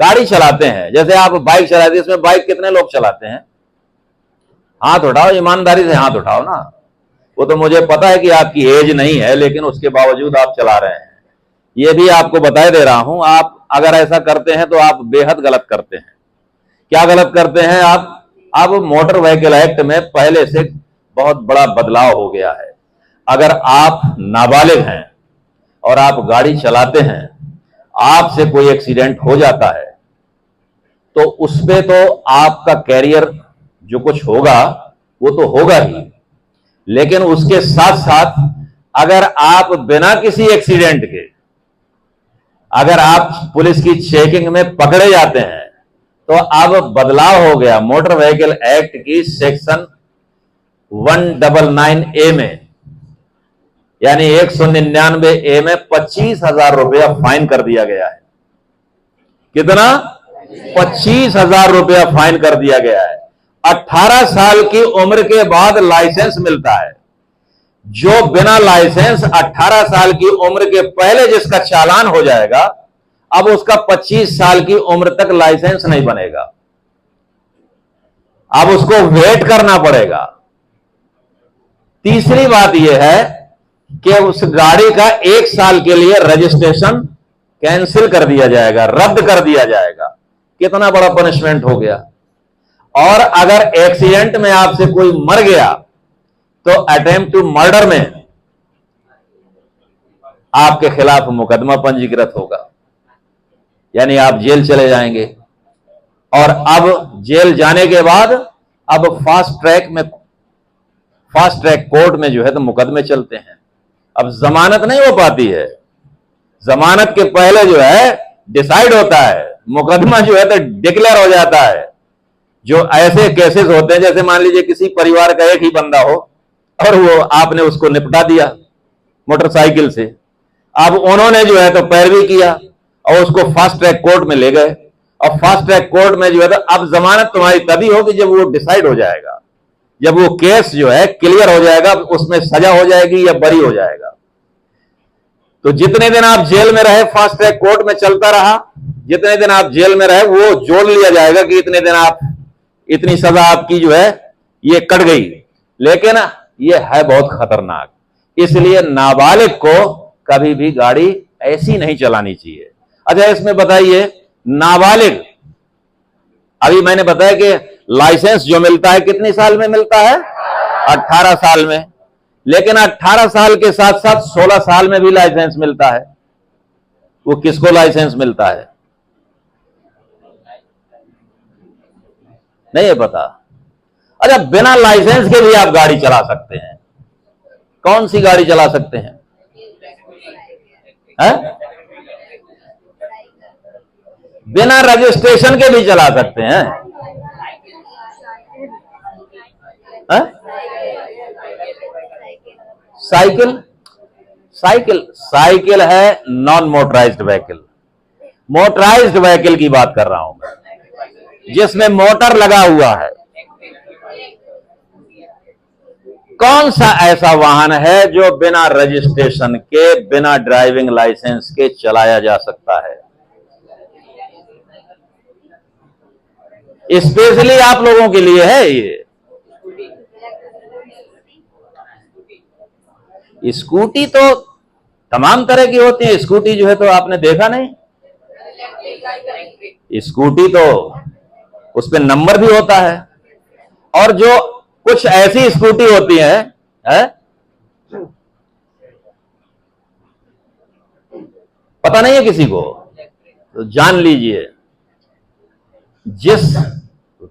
गाड़ी चलाते हैं, जैसे आप बाइक चलाते हैं, इसमें बाइक कितने लोग चलाते हैं? हाथ उठाओ, ईमानदारी से हाथ उठाओ ना। वो तो मुझे पता है कि आपकी एज नहीं है, लेकिन उसके बावजूद आप चला रहे हैं। ये भी आपको बताए दे रहा हूं, आप अगर ऐसा करते हैं तो आप बेहद गलत करते हैं। क्या गलत करते हैं आप? अब मोटर व्हीकल एक्ट में पहले से बहुत बड़ा बदलाव हो गया है। अगर आप नाबालिग हैं और आप गाड़ी चलाते हैं, आपसे कोई एक्सीडेंट हो जाता है, तो उसपे तो आपका कैरियर जो कुछ होगा वो तो होगा ही, लेकिन उसके साथ साथ अगर आप बिना किसी एक्सीडेंट के अगर आप पुलिस की चेकिंग में पकड़े जाते हैं, तो अब बदलाव हो गया मोटर व्हीकल एक्ट की सेक्शन 199A में, यानी 199A में 25,000 रुपया फाइन कर दिया गया है। कितना? 25,000 रुपया फाइन कर दिया गया है। 18 साल की उम्र के बाद लाइसेंस मिलता है। जो बिना लाइसेंस 18 साल की उम्र के पहले जिसका चालान हो जाएगा, अब उसका 25 साल की उम्र तक लाइसेंस नहीं बनेगा, अब उसको वेट करना पड़ेगा। तीसरी बात यह है कि उस गाड़ी का 1 साल के लिए रजिस्ट्रेशन कैंसिल कर दिया जाएगा, रद्द कर दिया जाएगा। कितना बड़ा पनिशमेंट हो गया। और अगर एक्सीडेंट में आपसे कोई मर गया तो अटेम्प्ट टू मर्डर में आपके खिलाफ मुकदमा पंजीकृत होगा, यानी आप जेल चले जाएंगे। और अब जेल जाने के बाद अब फास्ट ट्रैक कोर्ट में जो है तो मुकदमे चलते हैं। अब जमानत नहीं हो पाती है, जमानत के पहले जो है डिसाइड होता है, मुकदमा जो है तो डिक्लेयर हो जाता है। जो ऐसे केसेस होते हैं, जैसे मान लीजिए किसी परिवार का एक ही बंदा हो और वो आपने उसको निपटा दिया मोटरसाइकिल से, अब उन्होंने जो है तो पैरवी किया और उसको फास्ट ट्रैक कोर्ट में ले गए, और फास्ट ट्रैक कोर्ट में जो है तो अब जमानत तुम्हारी तभी होगी जब वो डिसाइड हो जाएगा, जब वो केस जो है क्लियर हो जाएगा, उसमें सजा हो जाएगी या बरी हो जाएगा। तो जितने दिन आप जेल में रहे फास्ट ट्रैक कोर्ट में चलता रहा, जितने दिन आप जेल में रहे वो जोड़ लिया जाएगा कि इतने दिन आप, इतनी सजा आपकी जो है ये कट गई। लेकिन ये है बहुत खतरनाक, इसलिए नाबालिग को कभी भी गाड़ी ऐसी नहीं चलानी चाहिए। अच्छा, इसमें बताइए नाबालिग, अभी मैंने बताया कि लाइसेंस जो मिलता है कितनी साल में मिलता है? 18 साल में। लेकिन 18 साल के साथ साथ 16 साल में भी लाइसेंस मिलता है। वो किसको लाइसेंस मिलता है? नहीं है पता। अच्छा, बिना लाइसेंस के भी आप गाड़ी चला सकते हैं। कौन सी गाड़ी चला सकते हैं? बिना रजिस्ट्रेशन के भी चला सकते हैं। साइकिल है non motorised vehicle. Motorised vehicle की बात कर रहा हूं मैं, जिसमें मोटर लगा हुआ है। कौन सा ऐसा वाहन है जो बिना रजिस्ट्रेशन के, बिना ड्राइविंग लाइसेंस के चलाया जा सकता है? स्पेशली आप लोगों के लिए है ये। स्कूटी तो तमाम तरह की होती है। स्कूटी जो है तो आपने देखा नहीं, स्कूटी तो उस पे नंबर भी होता है। और जो कुछ ऐसी स्कूटी होती है, पता नहीं है किसी को, तो जान लीजिए, जिस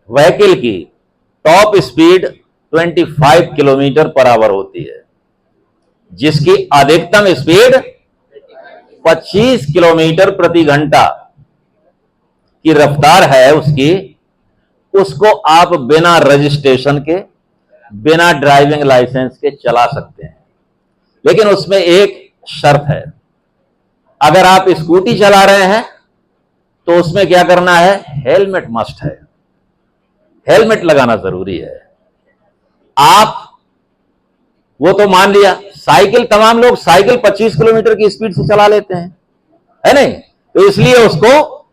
व्हीकल की top speed 25 kilometre per hour होती है, जिसकी अधिकतम स्पीड 25 किलोमीटर प्रति घंटा की रफ्तार है उसको आप बिना रजिस्ट्रेशन के, बिना ड्राइविंग लाइसेंस के चला सकते हैं। लेकिन उसमें एक शर्त है, अगर आप स्कूटी चला रहे हैं तो उसमें क्या करना है? हेलमेट मस्ट है, हेलमेट लगाना जरूरी है। आप वो तो मान लिया, साइकिल, तमाम लोग साइकिल 25 किलोमीटर की स्पीड से चला लेते हैं, है नहीं? तो इसलिए उसको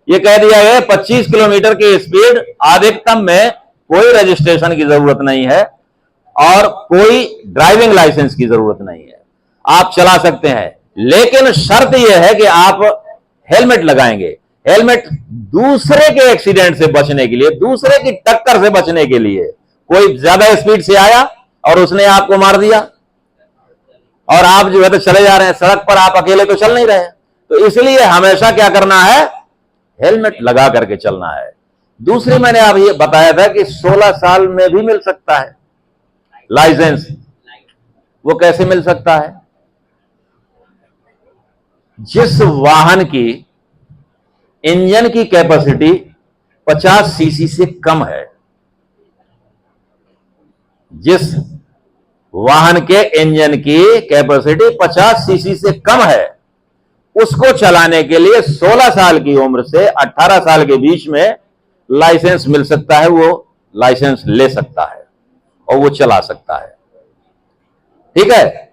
ये कह दिया गया 25 किलोमीटर की स्पीड अधिकतम में कोई रजिस्ट्रेशन की जरूरत नहीं है और कोई ड्राइविंग लाइसेंस की जरूरत नहीं है, आप चला सकते हैं। लेकिन शर्त यह है कि आप हेलमेट लगाएंगे। हेलमेट दूसरे के एक्सीडेंट से बचने के लिए, दूसरे की टक्कर से बचने के लिए। कोई ज्यादा स्पीड से आया और उसने आपको मार दिया और आप जो है तो चले जा रहे हैं, सड़क पर आप अकेले तो चल नहीं रहे, तो इसलिए हमेशा क्या करना है, हेलमेट लगा करके चलना है। दूसरी मैंने आप ये बताया था कि 16 साल में भी मिल सकता है लाइसेंस। वो कैसे मिल सकता है? जिस वाहन की इंजन की कैपेसिटी 50 सीसी से कम है, जिस वाहन के इंजन की कैपेसिटी 50 सीसी से कम है, उसको चलाने के लिए 16 साल की उम्र से 18 साल के बीच में लाइसेंस मिल सकता है। वो लाइसेंस ले सकता है और वो चला सकता है। ठीक है।